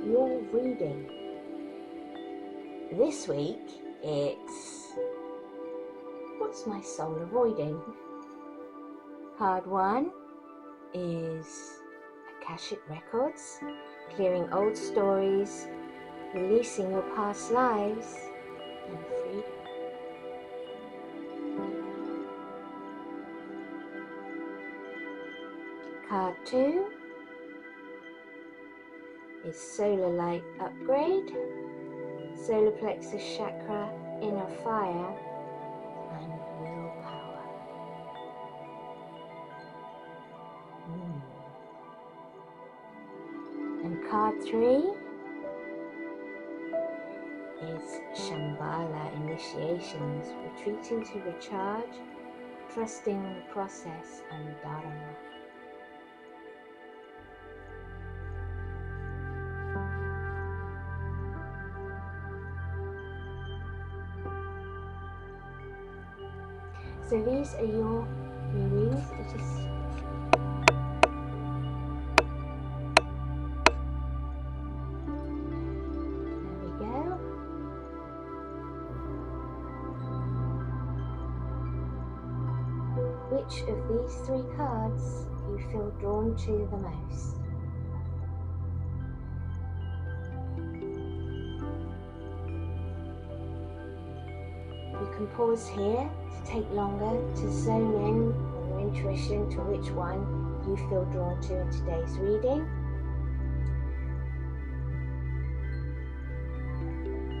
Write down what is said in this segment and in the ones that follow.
your reading. This week it's What's My Soul Avoiding? Card 1 is Akashic Records, clearing old stories, releasing your past lives, and freedom. Card 2 is Solar Light Upgrade, Solar Plexus Chakra, Inner Fire, and Willpower. And card 3 is Shambhala Initiations, Retreating to Recharge, Trusting the Process, and Dharma. So these are your readings. There we go. Which of these 3 cards do you feel drawn to the most? You can pause here to take longer to zone in on your intuition to which one you feel drawn to in today's reading.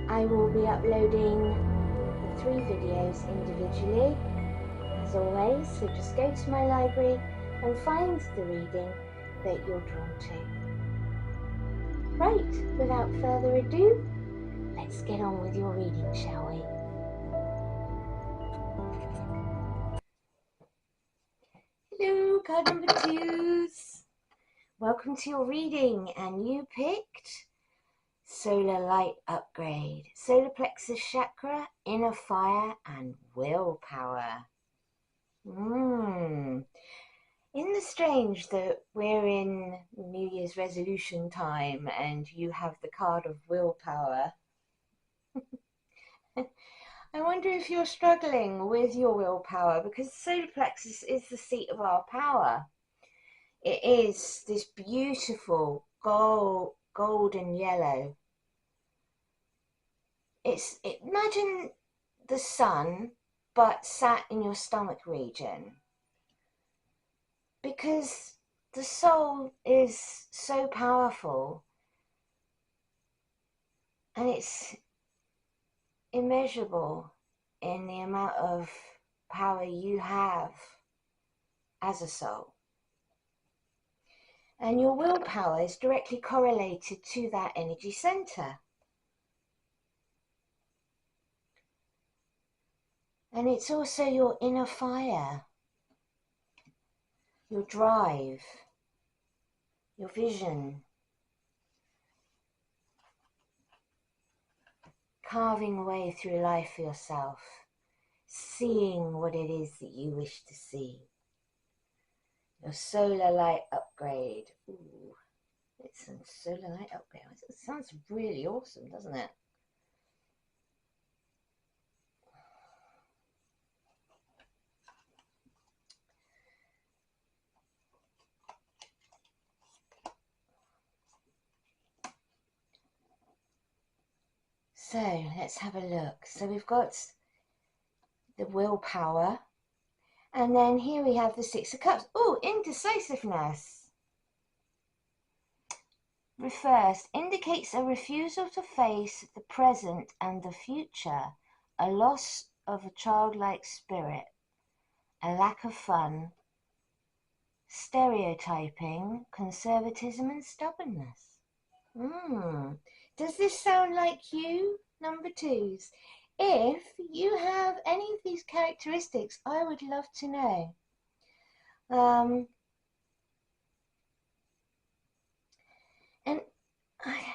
I will be uploading the 3 videos individually, as always, so just go to my library and find the reading that you're drawn to. Right, without further ado, let's get on with your reading, shall we? Hello, card number 2s. Welcome to your reading, and you picked Solar Light Upgrade, Solar Plexus Chakra, Inner Fire, and Willpower. Isn't it strange that we're in New Year's resolution time and you have the card of Willpower? I wonder if you're struggling with your willpower, because solar plexus is the seat of our power. It is this beautiful golden yellow. Imagine the sun, but sat in your stomach region. Because the soul is so powerful, and it's immeasurable in the amount of power you have as a soul. And your willpower is directly correlated to that energy center. And it's also your inner fire, your drive, your vision, carving a way through life for yourself, seeing what it is that you wish to see. Your solar light upgrade. Ooh, it's a solar light upgrade. It sounds really awesome, doesn't it? So let's have a look. So we've got the willpower, and then here we have the 6 of Cups. Oh, indecisiveness. Refers, indicates a refusal to face the present and the future, a loss of a childlike spirit, a lack of fun, stereotyping, conservatism, and stubbornness. Does this sound like you, number 2s? If you have any of these characteristics, I would love to know. And I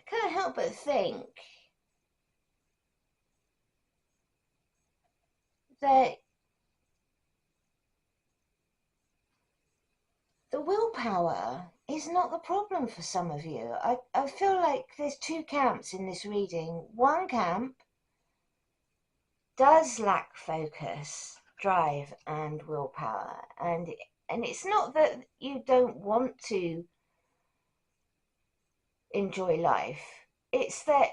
can't help but think that the willpower is not the problem for some of you. I feel like there's two camps in this reading. One camp does lack focus, drive, and willpower, and it's not that you don't want to enjoy life. It's that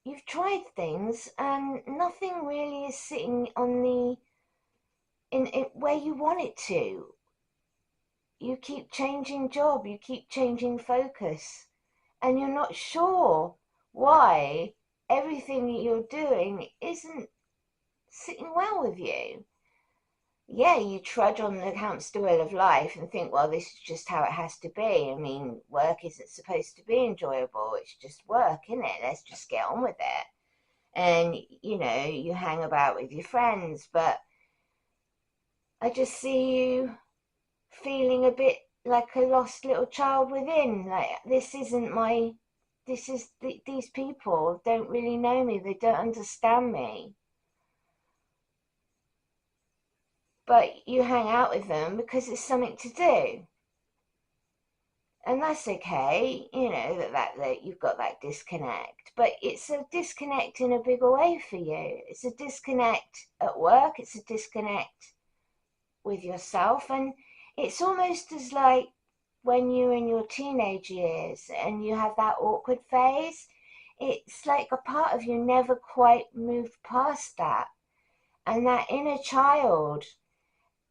you've tried things and nothing really is sitting on the in where you want it to. You keep changing job, you keep changing focus, and you're not sure why everything that you're doing isn't sitting well with you. Yeah, you trudge on the hamster wheel of life and think, well, this is just how it has to be. I mean, work isn't supposed to be enjoyable. It's just work, isn't it? Let's just get on with it. And, you hang about with your friends, but I just see you feeling a bit like a lost little child within. Like, these people don't really know me. They don't understand me. But you hang out with them because it's something to do. And that's okay, that you've got that disconnect. But it's a disconnect in a bigger way for you. It's a disconnect at work. It's a disconnect with yourself. And it's almost as like when you're in your teenage years and you have that awkward phase. It's like a part of you never quite moved past that. And that inner child,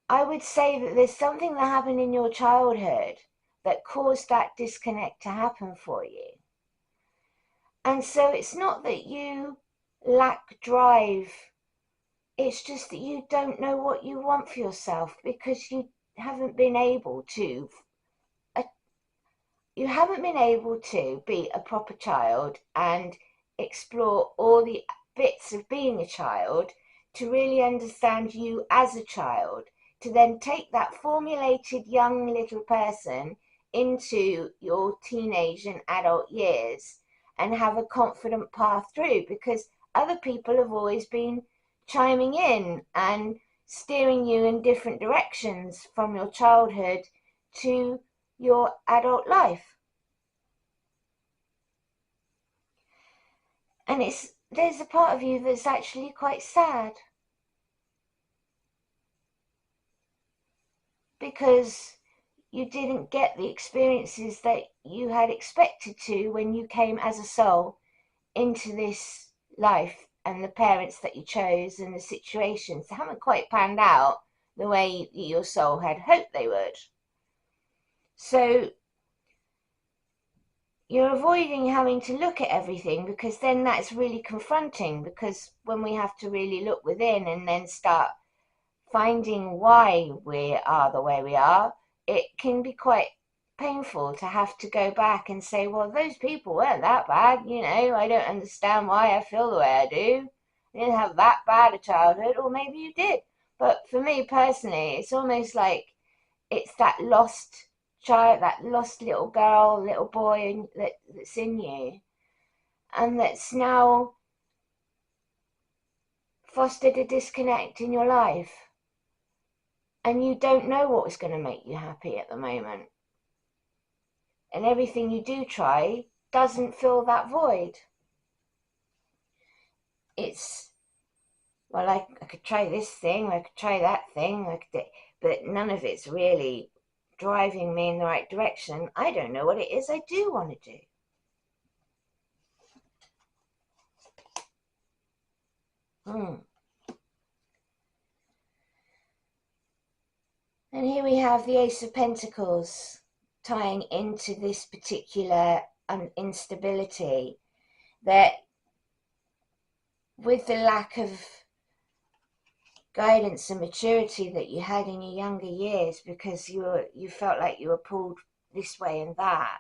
I would say that there's something that happened in your childhood that caused that disconnect to happen for you. And so it's not that you lack drive, it's just that you don't know what you want for yourself because haven't been able to you haven't been able to be a proper child and explore all the bits of being a child to really understand you as a child, to then take that formulated young little person into your teenage and adult years and have a confident path through, because other people have always been chiming in and steering you in different directions from your childhood to your adult life. And there's a part of you that's actually quite sad, because you didn't get the experiences that you had expected to when you came as a soul into this life, and the parents that you chose and the situations haven't quite panned out the way your soul had hoped they would. So you're avoiding having to look at everything, because then that's really confronting, because when we have to really look within and then start finding why we are the way we are, it can be quite painful to have to go back and say, well, those people weren't that bad, I don't understand why I feel the way I do. I didn't have that bad a childhood, or maybe you did. But for me personally, it's almost like it's that lost child, that lost little girl, little boy that's in you, and that's now fostered a disconnect in your life. And you don't know what is going to make you happy at the moment. And everything you do try doesn't fill that void. It's, well, I could try this thing, I could try that thing, but none of it's really driving me in the right direction. I don't know what it is I do want to do. And here we have the Ace of Pentacles tying into this particular instability, that with the lack of guidance and maturity that you had in your younger years, because you felt like you were pulled this way and that,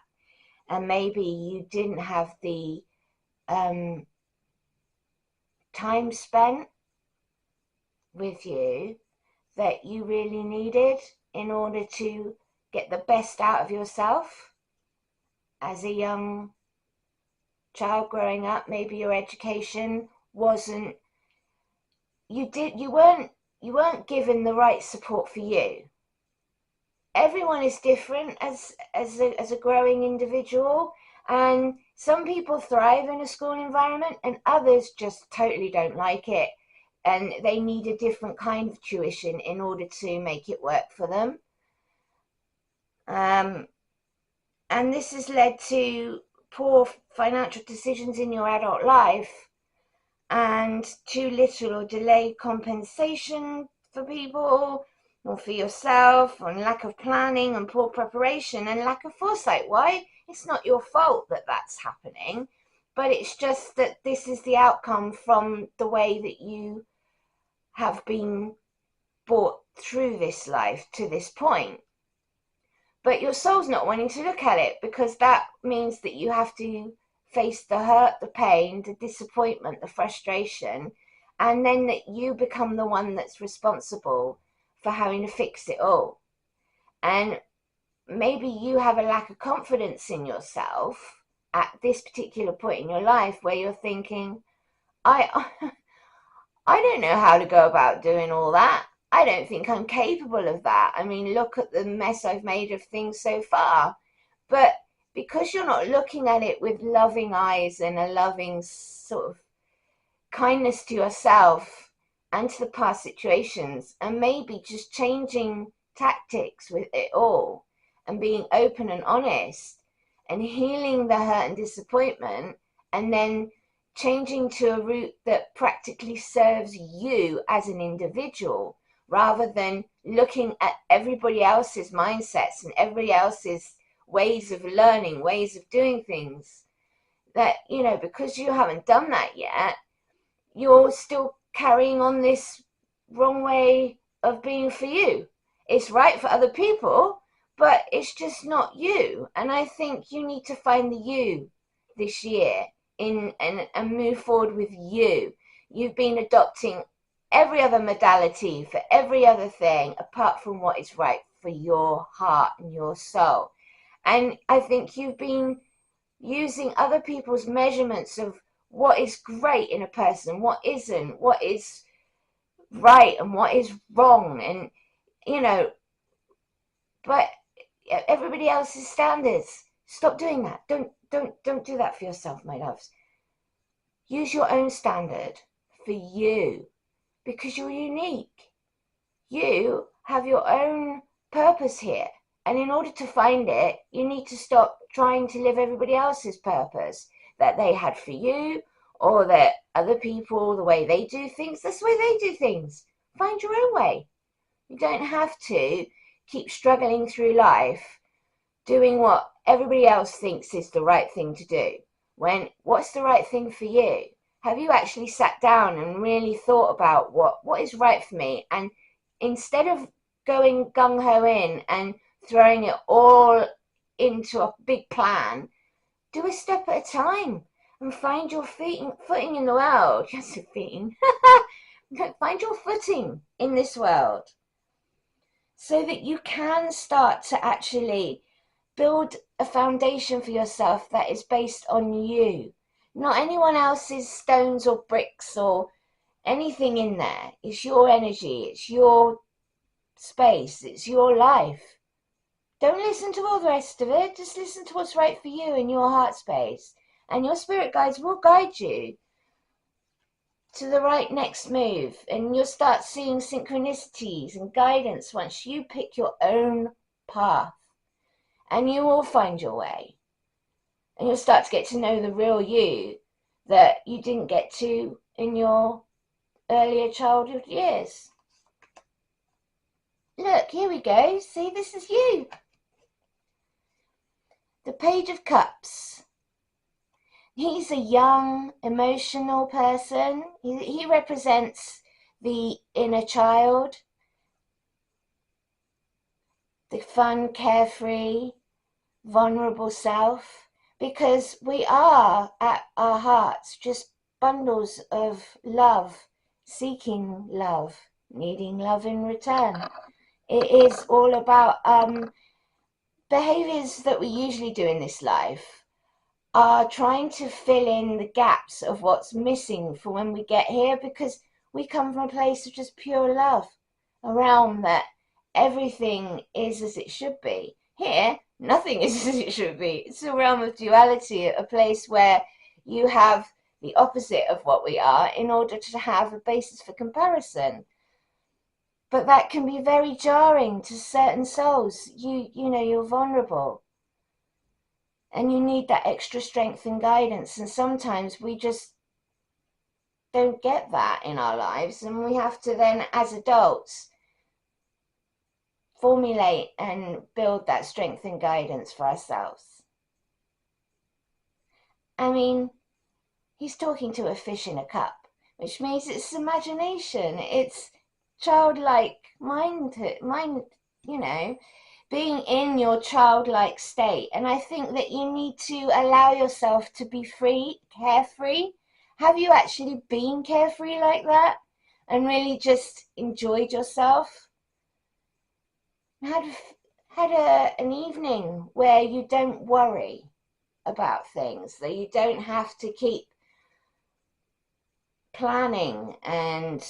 and maybe you didn't have the time spent with you that you really needed in order to get the best out of yourself as a young child growing up. Maybe your education wasn't, you weren't given the right support for you. everyone is different as a growing individual, and some people thrive in a school environment and others just totally don't like it, and they need a different kind of tuition in order to make it work for them. And this has led to poor financial decisions in your adult life, and too little or delayed compensation for people or for yourself, and lack of planning and poor preparation and lack of foresight. Why? It's not your fault that that's happening, but it's just that this is the outcome from the way that you have been brought through this life to this point. But your soul's not wanting to look at it, because that means that you have to face the hurt, the pain, the disappointment, the frustration, and then that you become the one that's responsible for having to fix it all. And maybe you have a lack of confidence in yourself at this particular point in your life, where you're thinking, I I don't know how to go about doing all that. I don't think I'm capable of that. I mean, look at the mess I've made of things so far. But because you're not looking at it with loving eyes and a loving sort of kindness to yourself and to the past situations, and maybe just changing tactics with it all and being open and honest and healing the hurt and disappointment, and then changing to a route that practically serves you as an individual, rather than looking at everybody else's mindsets and everybody else's ways of learning, ways of doing things. That, because you haven't done that yet, you're still carrying on this wrong way of being for you. It's right for other people, but it's just not you. And I think you need to find the you this year and move forward with you. You've been adopting every other modality for every other thing apart from what is right for your heart and your soul. And I think you've been using other people's measurements of what is great in a person, what isn't, what is right and what is wrong, and but everybody else's standards. Stop doing that. Don't do that for yourself, my loves. Use your own standard for you, because you're unique. You have your own purpose here. And in order to find it, you need to stop trying to live everybody else's purpose that they had for you, or that other people, the way they do things, that's the way they do things. Find your own way. You don't have to keep struggling through life doing what everybody else thinks is the right thing to do. When what's the right thing for you? Have you actually sat down and really thought about what is right for me? And instead of going gung-ho in and throwing it all into a big plan, do a step at a time and find your footing in the world. Yes, footing. Find your footing in this world, so that you can start to actually build a foundation for yourself that is based on you, not anyone else's stones or bricks or anything in there. It's your energy, it's your space, it's your life. Don't listen to all the rest of it. Just listen to what's right for you in your heart space, and your spirit guides will guide you to the right next move, and you'll start seeing synchronicities and guidance once you pick your own path, and you will find your way, and you'll start to get to know the real you that you didn't get to in your earlier childhood years. Look, here we go. See, this is you. The Page of Cups. He's a young, emotional person. He represents the inner child, the fun, carefree, vulnerable self, because we are, at our hearts, just bundles of love, seeking love, needing love in return. It is all about behaviors that we usually do in this life are trying to fill in the gaps of what's missing for when we get here, because we come from a place of just pure love, a realm that everything is as it should be. Here, nothing is as it should be. It's a realm of duality, a place where you have the opposite of what we are in order to have a basis for comparison. But that can be very jarring to certain souls. You know, you're vulnerable and you need that extra strength and guidance. And sometimes we just don't get that in our lives, and we have to then, as adults, formulate and build that strength and guidance for ourselves. I mean, he's talking to a fish in a cup, which means it's imagination, it's childlike mind, you know, being in your childlike state. And I think that you need to allow yourself to be free, carefree. Have you actually been carefree like that and really just enjoyed yourself? An evening where you don't worry about things, that you don't have to keep planning and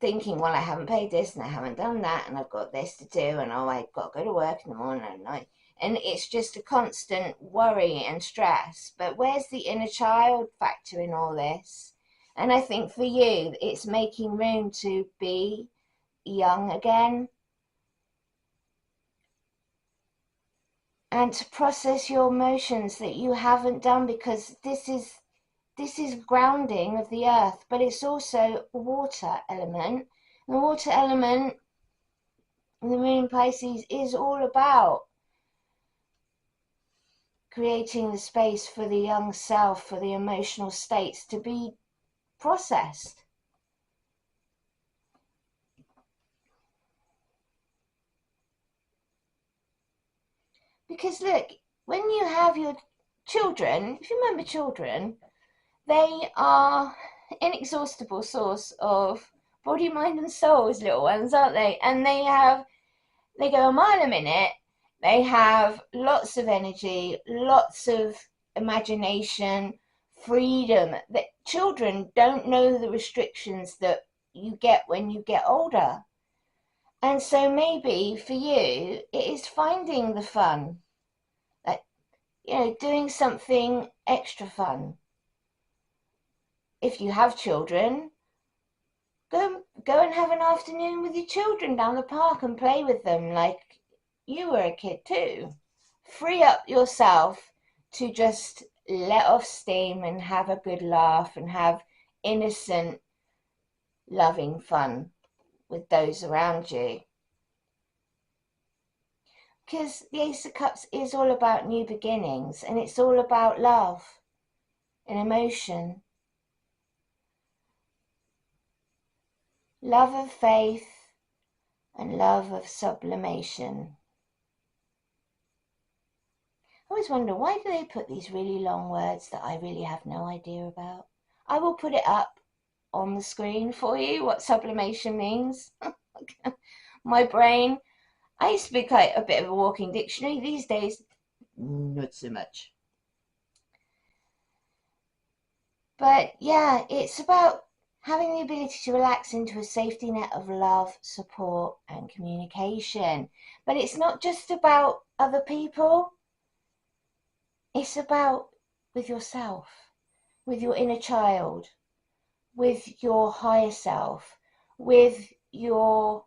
thinking, well, I haven't paid this and I haven't done that and I've got this to do and oh, I've got to go to work in the morning and night. And it's just a constant worry and stress. But where's the inner child factor in all this? And I think for you, it's making room to be young again and to process your emotions that you haven't done, because this is grounding of the earth, but it's also water element. And the water element in the moon in Pisces is all about creating the space for the young self, for the emotional states to be processed. Because look, when you have your children, if you remember children, they are inexhaustible source of body, mind and soul as little ones, aren't they? And they go a mile a minute. They have lots of energy, lots of imagination, freedom. That children don't know the restrictions that you get when you get older. And so maybe for you, it is finding the fun, like, you know, doing something extra fun. If you have children, go and have an afternoon with your children down the park and play with them like you were a kid too. Free up yourself to just let off steam and have a good laugh and have innocent, loving fun with those around you. Because the Ace of Cups is all about new beginnings, and it's all about love and emotion. Love of faith and love of sublimation. I always wonder, why do they put these really long words that I really have no idea about? I will put it up on the screen for you, what sublimation means. My brain, I used to be quite a bit of a walking dictionary. These days, not so much. But yeah, it's about having the ability to relax into a safety net of love, support, and communication. But it's not just about other people. It's about with yourself, with your inner child, with your higher self, with your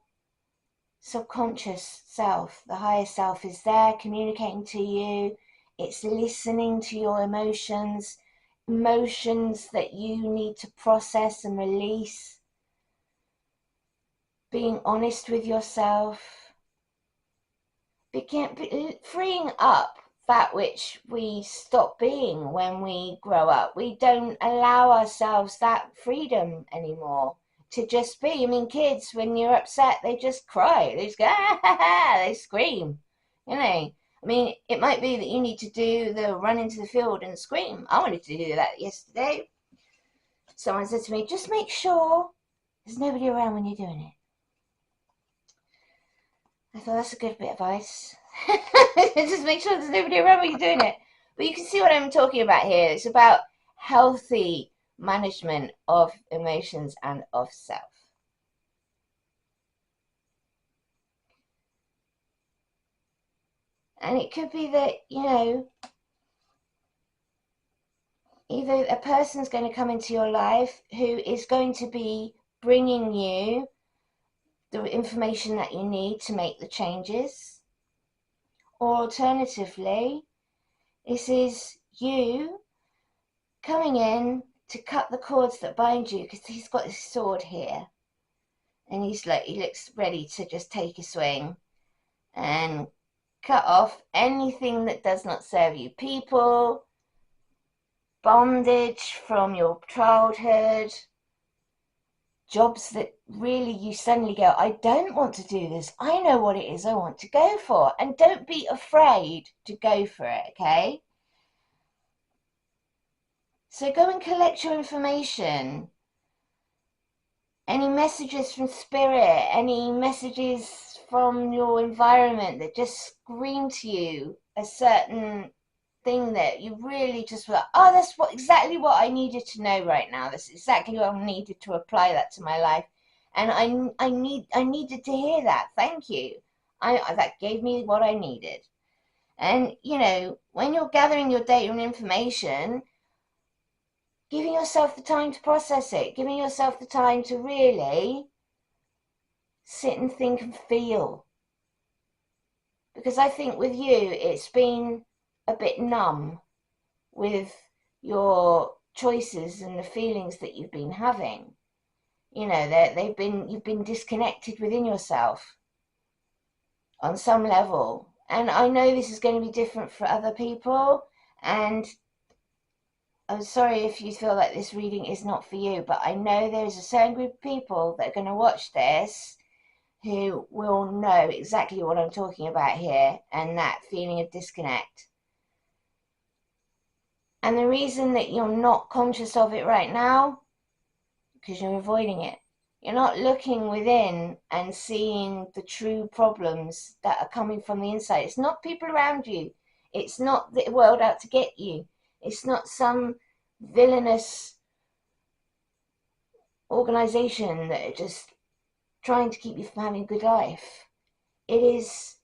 subconscious self. The higher self is there communicating to you. It's listening to your emotions that you need to process and release. Being honest with yourself. Freeing up that which we stop being when we grow up. We don't allow ourselves that freedom anymore to just be. I mean, kids, when you're upset, they just cry. They just go, ah, ha, ha, they scream. You know, I mean, it might be that you need to do the run into the field and scream. I wanted to do that yesterday. Someone said to me, just make sure there's nobody around when you're doing it. I thought that's a good bit of advice. Just make sure there's nobody around when you're doing it. But you can see what I'm talking about here. It's about healthy management of emotions and of self. And it could be that, either a person's going to come into your life who is going to be bringing you the information that you need to make the changes, or alternatively, this is you coming in to cut the cords that bind you, because he's got his sword here and he looks ready to just take a swing and cut off anything that does not serve you. People, bondage from your childhood, jobs that really you suddenly go, I don't want to do this. I know what it is I want to go for. And don't be afraid to go for it, okay? So go and collect your information. Any messages from spirit, any messages from your environment that just scream to you a certain thing that you really just were, oh, that's exactly what I needed to know right now. That's exactly what I needed to apply that to my life. And I needed to hear that. Thank you. That gave me what I needed. And when you're gathering your data and information, giving yourself the time to process it, giving yourself the time to really sit and think and feel. Because I think with you, it's been a bit numb with your choices and the feelings that you've been having. You've been disconnected within yourself on some level. And I know this is going to be different for other people, and I'm sorry if you feel like this reading is not for you, but I know there is a certain group of people that are going to watch this who will know exactly what I'm talking about here, and that feeling of disconnect. And the reason that you're not conscious of it right now, because you're avoiding it. You're not looking within and seeing the true problems that are coming from the inside. It's not people around you. It's not the world out to get you. It's not some villainous organization that are just trying to keep you from having a good life. It is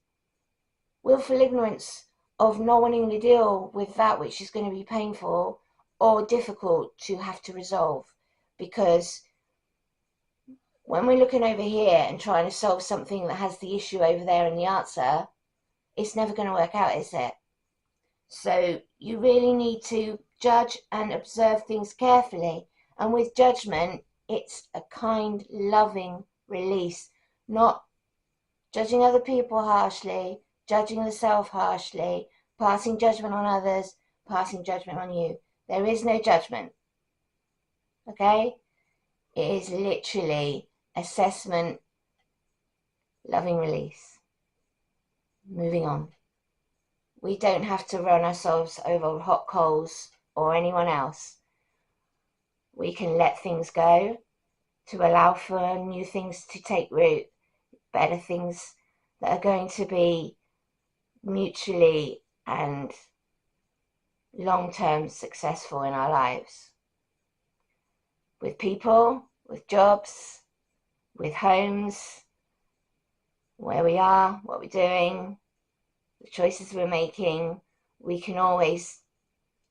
willful ignorance of not wanting to deal with that which is going to be painful or difficult to have to resolve. Because when we're looking over here and trying to solve something that has the issue over there and the answer, it's never going to work out, is it? So you really need to judge and observe things carefully. And with judgment, it's a kind, loving release, not judging other people harshly, judging the self harshly, passing judgment on others, passing judgment on you. There is no judgment. Okay? It is literally assessment, loving release. Moving on. We don't have to run ourselves over hot coals or anyone else. We can let things go to allow for new things to take root, better things that are going to be mutually and long-term successful in our lives. With people, with jobs, with homes, where we are, what we're doing, the choices we're making. We can always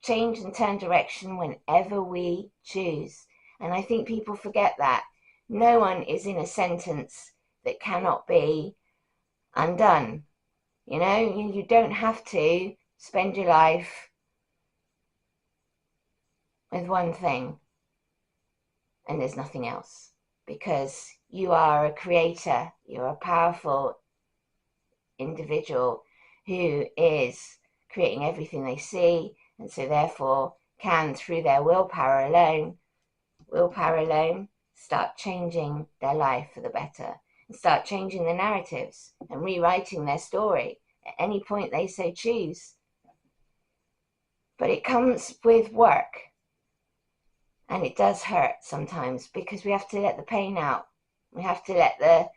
change and turn direction whenever we choose. And I think people forget that. No one is in a sentence that cannot be undone. You don't have to spend your life with one thing and there's nothing else, because you are a creator. You're a powerful individual who is creating everything they see, and so therefore can, through their willpower alone, start changing their life for the better, and start changing the narratives and rewriting their story at any point they so choose. But it comes with work, and it does hurt sometimes, because we have to let the pain out. We have to let the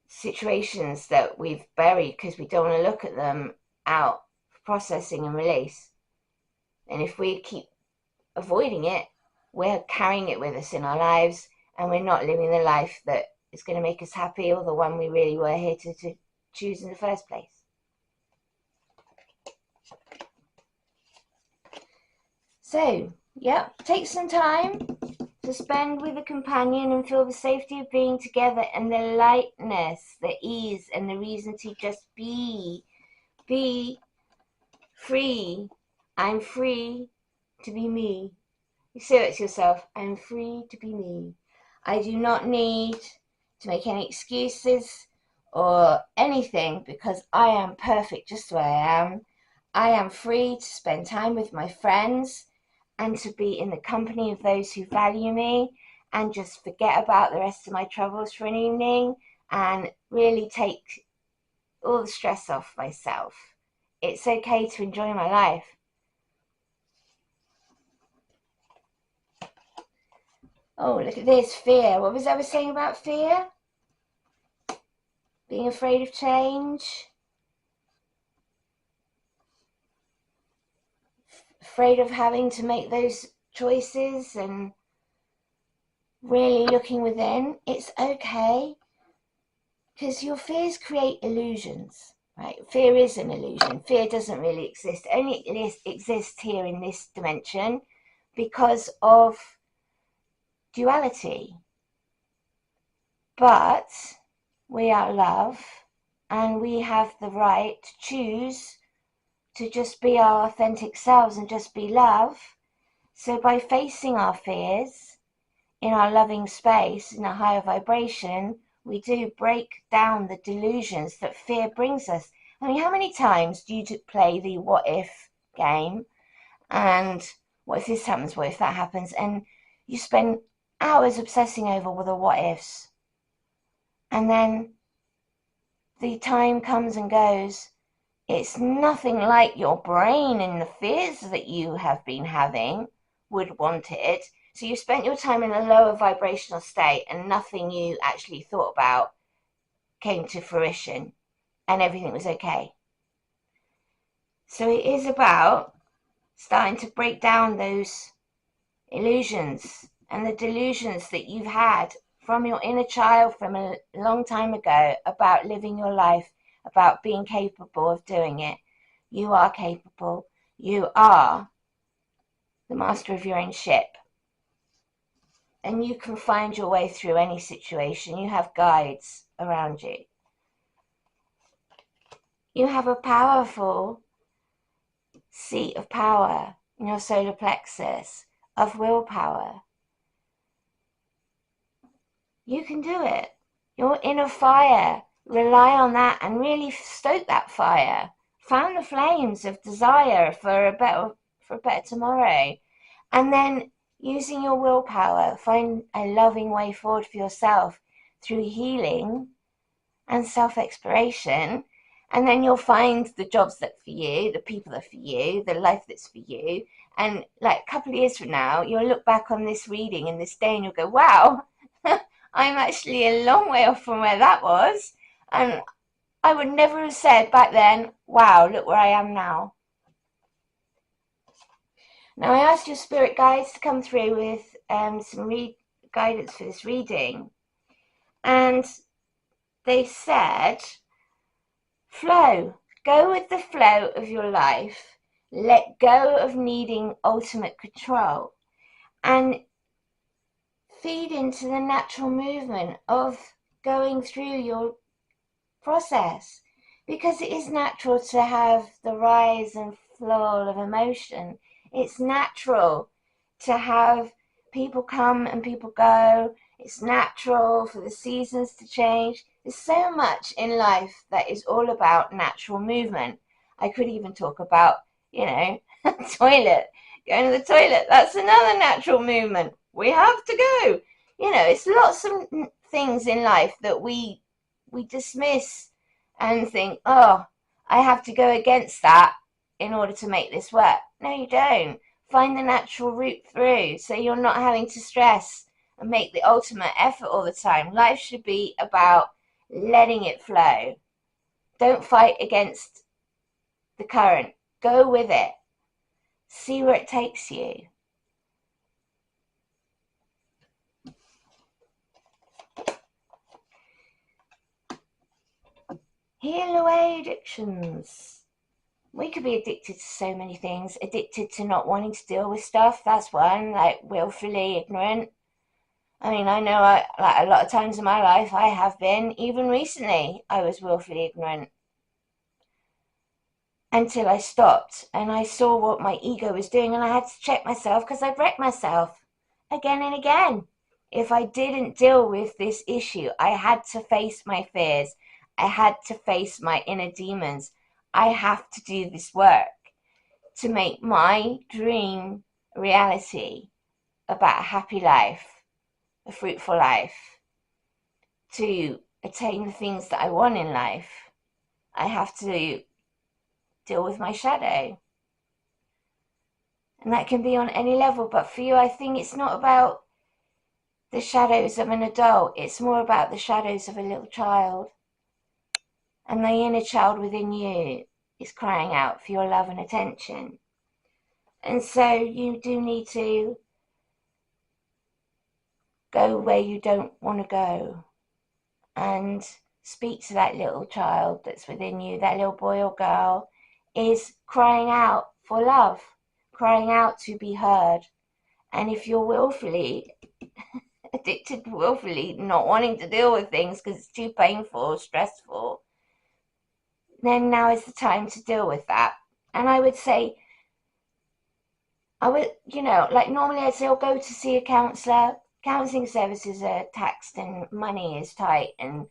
situations that we've buried, because we don't want to look at them, out for processing and release. And if we keep avoiding it, we're carrying it with us in our lives, and we're not living the life that is going to make us happy, or the one we really were here to choose in the first place. So, yeah, take some time to spend with a companion and feel the safety of being together and the lightness, the ease, and the reason to just be. Be free. I'm free to be me. You say it to yourself. I'm free to be me. I do not need to make any excuses or anything because I am perfect just the way I am. I am free to spend time with my friends and to be in the company of those who value me and just forget about the rest of my troubles for an evening and really take all the stress off myself. It's okay to enjoy my life. Oh, look at this, fear. What was I saying about fear? Being afraid of change. Afraid of having to make those choices and really looking within. It's okay. Because your fears create illusions, right? Fear is an illusion. Fear doesn't really exist. It only exists here in this dimension because of duality. But we are love and we have the right to choose to just be our authentic selves and just be love. So by facing our fears in our loving space, in a higher vibration, we do break down the delusions that fear brings us. I mean, how many times do you play the what if game? And what if this happens? What if that happens? And you spend hours obsessing over the what ifs. And then the time comes and goes. It's nothing like your brain and the fears that you have been having would want it. So you spent your time in a lower vibrational state and nothing you actually thought about came to fruition and everything was okay. So it is about starting to break down those illusions and the delusions that you've had from your inner child from a long time ago about living your life, about being capable of doing it. You are capable. You are the master of your own ship. And you can find your way through any situation. You have guides around you. You have a powerful seat of power in your solar plexus of willpower. You can do it. Your inner fire. Rely on that and really stoke that fire. Fan the flames of desire for a better tomorrow. And then using your willpower, find a loving way forward for yourself through healing and self-exploration. And then you'll find the jobs that are for you, the people that are for you, the life that's for you. And like a couple of years from now, you'll look back on this reading and this day and you'll go, wow, I'm actually a long way off from where that was. And I would never have said back then, wow, look where I am now. Now I asked your spirit guides to come through with some guidance for this reading. And they said, flow, go with the flow of your life. Let go of needing ultimate control. And feed into the natural movement of going through your process, because it is natural to have the rise and flow of emotion. It's natural to have people come and people go. It's natural for the seasons to change. There's so much in life that is all about natural movement. I could even talk about, toilet, going to the toilet. That's another natural movement. We have to go. It's lots of things in life that we dismiss and think, oh, I have to go against that in order to make this work. No, you don't. Find the natural route through so you're not having to stress and make the ultimate effort all the time. Life should be about letting it flow. Don't fight against the current. Go with it. See where it takes you. Heal away addictions. we could be addicted to so many things. Addicted to not wanting to deal with stuff, that's one, like willfully ignorant. I mean, I know like a lot of times in my life I have been, even recently, I was willfully ignorant until I stopped and I saw what my ego was doing, and I had to check myself because I'd wrecked myself again and again. If I didn't deal with this issue, I had to face my fears. I had to face my inner demons. I have to do this work to make my dream reality about a happy life, a fruitful life, to attain the things that I want in life. I have to deal with my shadow. And that can be on any level. But for you, I think it's not about the shadows of an adult. It's more about the shadows of a little child. And the inner child within you is crying out for your love and attention. And so you do need to go where you don't want to go and speak to that little child that's within you. That little boy or girl is crying out for love, crying out to be heard. And if you're willfully addicted, willfully not wanting to deal with things because it's too painful, stressful, then now is the time to deal with that. And I would say, like normally I'd say, go to see a counsellor. Counselling services are taxed and money is tight, and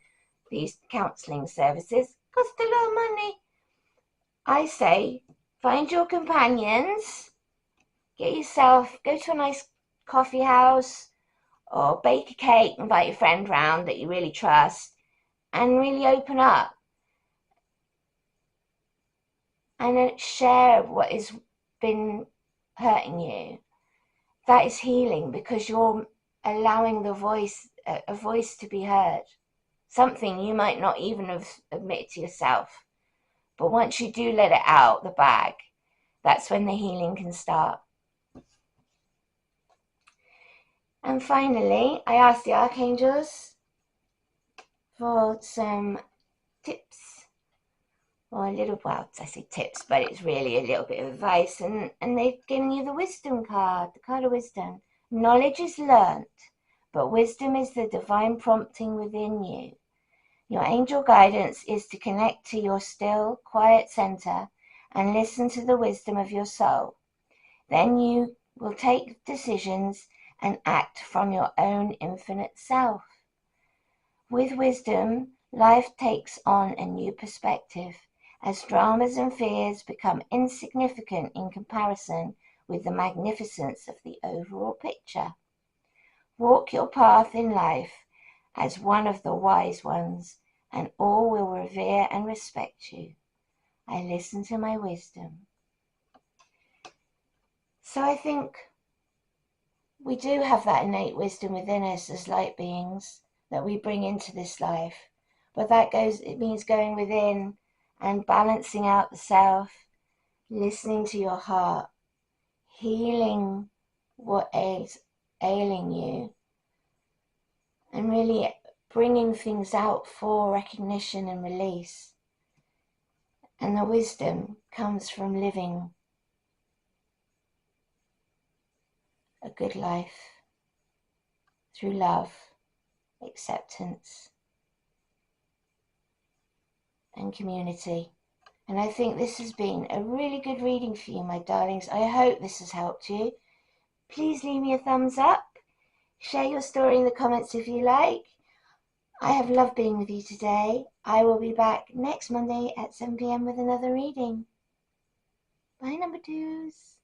these counselling services cost a lot of money. I say, find your companions, go to a nice coffee house, or bake a cake, invite your friend round that you really trust, and really open up and share what has been hurting you. That is healing, because you're allowing a voice to be heard. Something you might not even have admitted to yourself. But once you do let it out the bag, that's when the healing can start. And finally, I asked the archangels for some tips, or I say tips, but it's really a little bit of advice, and they've given you the wisdom card, the card of wisdom. Knowledge is learnt, but wisdom is the divine prompting within you. Your angel guidance is to connect to your still, quiet center and listen to the wisdom of your soul. Then you will take decisions and act from your own infinite self. With wisdom, life takes on a new perspective, as dramas and fears become insignificant in comparison with the magnificence of the overall picture. Walk your path in life as one of the wise ones, and all will revere and respect you. I listen to my wisdom. So I think we do have that innate wisdom within us as light beings that we bring into this life. But it means going within and balancing out the self, listening to your heart, healing what is ailing you, and really bringing things out for recognition and release. And the wisdom comes from living a good life through love, acceptance, and community. And I think this has been a really good reading for you, my darlings. I hope this has helped you. Please leave me a thumbs up. Share your story in the comments if you like. I have loved being with you today. I will be back next Monday at 7 p.m. with another reading. Bye, number twos.